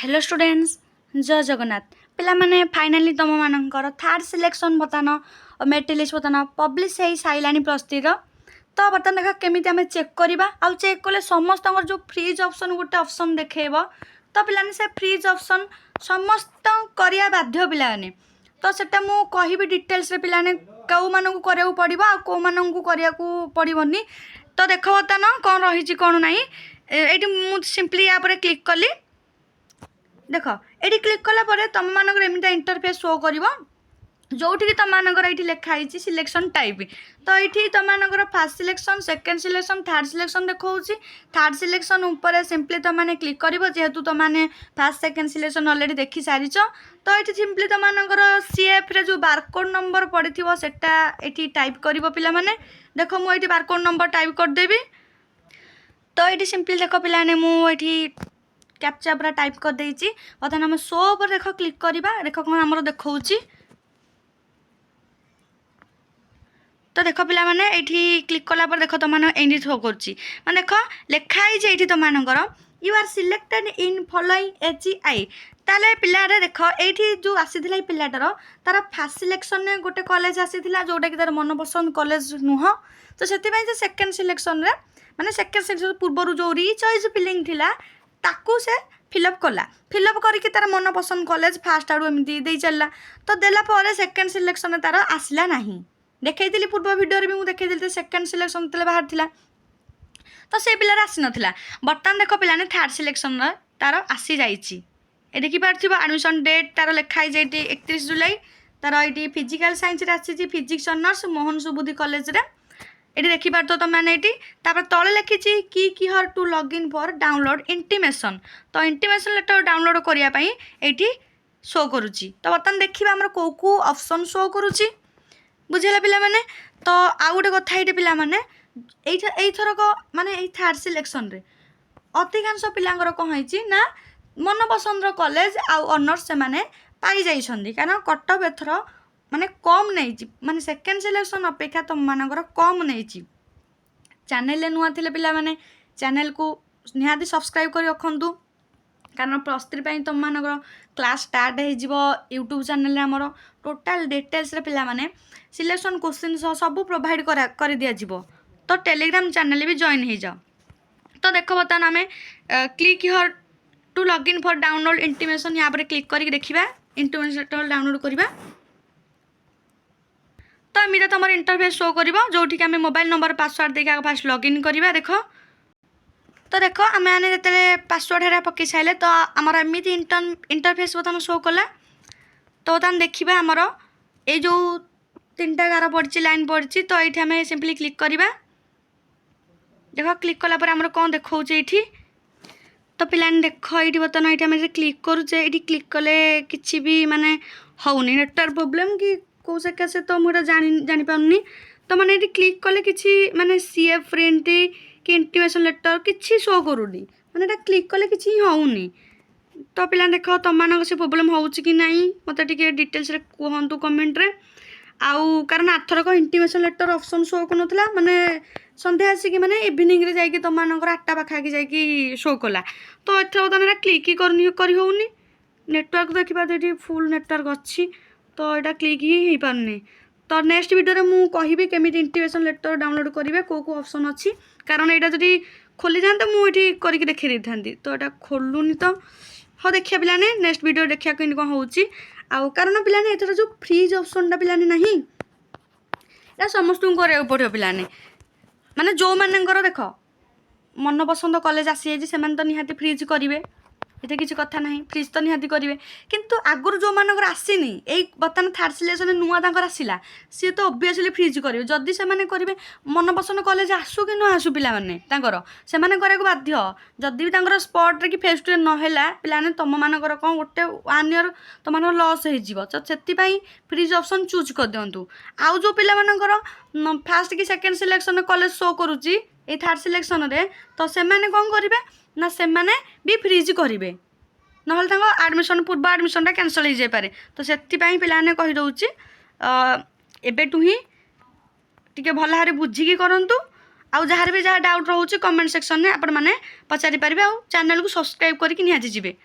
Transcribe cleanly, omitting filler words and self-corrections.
Hello students जय जगन्नाथ पिला माने फाइनाली तुम मानकर थर्ड सिलेक्शन बर्तमान मेरिट लिस्ट बर्तमान पब्लिश हो सारा प्लस 3 तो बर्तमान देख केमी आम चेक करवा आउ चेक कले समस्त जो फ्रीज ऑप्शन गोटे ऑप्शन देखेब तो पिलाने से फ्रीज ऑप्शन समस्त करिया बाध्य पिलाने तो सेटा मु कहबी डिटेल्स रे पिलाने कौ मानू करिया पड़ो आ कौ मानू करिया पड़ोनी तो देख बर्तमान कौन रही कौन ना ये मुझे सिंपली या क्लिक कली देख ये क्लिक कला तुम मानक एमती इंटरफेस शो कर जो तुम मानकर ये लिखाई सिलेक्शन टाइप तो ये तुम मानकर fast selection second selection third selection देखा थर्ड सिलेक्शन उपर सिंपली तुमने क्लिक कर जेहेतु तुमने फास्ट सेकेंड सिलेक्शन ऑलरेडी देखी सारी तो ये सिंपली तुम मानकर सीएफ रे जो बारकोड नंबर पड़ी सेटा ये टाइप कर पिला माने देख मुझे बारकोड नंबर टाइप करदेवी तो ये सिंपली देख पिलाने मुझे कैप्चा पूरा टाइप कर देइछि बर्तमान आम शो पर देख क्लिक करवा देख कौन आमर देखा तो देख पिला माने एठी क्लिक कला पर देख तुम एंडी शो करुच्ची माने देख लिखाई ये तुम मानकर you are selected in following HEI ताले पिलारे देख ये जो आसी पिलाटार तार फास्ट सिलेक्शन में गोटे कॉलेज आसीला जोटा कि तार मनपसंद कॉलेज नुह तो से सेकेंड सिलेक्शन रे माने सेकेंड सिलेक्शन पूर्व जो री चॉइस फिलिंग थिला ताकू से फिलअप कला फिलअप करके तार मन पसंद कॉलेज फास्ट आड़ू एमती दे चलला तो देला पर सेकेंड सिलेक्शन तार आसला नहीं देखी पूर्व वीडियो भी मुझे देखी सेकेंड सिलेक्शन तेल बाहर थिला तो से पिलार आसी नाला बर्तमान देख पिलाने थर्ड सिलेक्शन तार आसी जाइए देखिपार एडमिशन डेट तार लिखाई 31 जुलाई तार ये फिजिकल साइंस आसी physics honours Mohan Subuddhi college रे ये देखिपार तो मैंने ये तले लिखी की here to log in for download intimation तो इंटीमेशन लेटर डाउनलोड करने ये शो करुच्ची तो बर्तमान देखा आम कौ ऑप्शन शो करुच्ची बुझेगा पिला माने तो आउ गोटे कथा ये पिला माने एथरक माने थर्ड सिलेक्शन रे अधिकांश पिलांगर कौन है ना मन पसंद कॉलेज आउ ऑनर्स से माने पाई जाइछंदी कारण कटअप एथर माने कम नहीं माने सेकेंड सिलेक्शन अपेक्षा तुम मानकर कम नहीं चैनल नुआ थे पिला माने चैनल को निहाती सब्सक्राइब कर रखु कारण प्लस 3 तुम मानकर क्लास स्टार्ट हो यूट्यूब चैनल आमर टोटाल डिटेल्स रे पिला माने सिलेक्शन क्वेश्चन सब प्रोवाइड कर दिया जिवो तो टेलीग्राम चैनल भी जॉइन हो जाओ तो देख बर्तमान आम click here to log in for download intimation यहाँ पर क्लिक करके देखा इंटीमेशन डाउनलोड करवा तो एमती तुम इंटरफेस शो कर जो आम मोबाइल नंबर पासवर्ड देकर फास्ट लॉगिन करवा देख तो देख आम मैंने जो पासवर्ड है पकई सारे तो आमर एमती इंटरफेस बर्तमान शो कला तो बर्तमान देखा आमर ये जो 3टा गार पड़ी लाइन पड़ी तो ये आम सिंपली क्लिक करवा देख क्लिक कला आमर कौन देखा ये तो पिलाने देख ये बर्तमान ये आम क्लिक करुचे ये क्लिक कले कि भी माने होनी नेटवर्क प्रोब्लेम कि कौ से कैसे तो मुझे जानी पानी तो मैंने ये क्लिक कले कि माने सीएफ प्रिंट कि इंटीमेशन लेटर कि शो करूनी मैंने क्लिक कले कि होनी तो पिला देख तुम मान से प्रोब्लेम हो कि नहीं मत डिटेल्स कहतु कमेंट रे आउ कारण आथरक इंटीमेशन लेटर ऑप्शन शो कर माने संध्या आसिक माने इवनिंग रे जाइए तुम मान 8टा पाखाकि जाइए शो कला तो एथर बर्तमान क्लिक ही कर होनी नेटवर्क देखिए फुल नेटवर्क अच्छी तो यहाँ क्लिक ही हो पारनी तो नेक्स्ट वीडियो में मुझे केमी इंटीमेशन लेटर डाउनलोड करेंगे कौ ऑप्शन अच्छी कारण यहाँ जब खोली जाते मुझे करके देखी था तो यहाँ खोलुनी तो हाँ देखिए पिलाने नेक्स्ट वीडियो देखा कौन कौन हो कारण पिलाने एथर जो फ्रीज ऑप्शन पिलाने नहीं या समस्त को पड़ो पिलाने माने जो मानकर देख मन पसंद कॉलेज आसी जाए तो निहाती फ्रीज करेंगे ये किसी कथा ना फ्रिज तो निहाती करेंगे किंतु आगुरी जो मानकर आसीनी यही बर्तमान थर्ड सिलेक्शन नुआ आसला सी तो ओबियसली फ्रिज करेंगे जदि से करेंगे मन पसंद कॉलेज आसू कि न आसू पाने से बाध्य जदि भी स्पॉट रे कि फेस टू नहला पाने तुम मानकर कौन गोटे 1 ईयर तुम लॉस हो तो से फ्रिज ऑप्शन चूज कर दिंतु आउ जो पिलाମାନଙ୍କର फास्ट कि सेकेंड सिलेक्शन कॉलेज शो करुच्ची ये थर्ड सिलेक्शन रे तो से कौन करेंगे ना से भी फ्रिज करेंगे ना आडमिशन पूर्व आडमिशनटा कैंसल हो जाए तो से पाने कहीदे एबेटू ही टी भल भाव बुझिकी करूँ आउ जहाँ भी जहाँ डाउट रोचे कमेंट सेक्शन में आपण मैंने पचारि पारे आउ चैनल को सब्सक्राइब करके निहाती जिवे।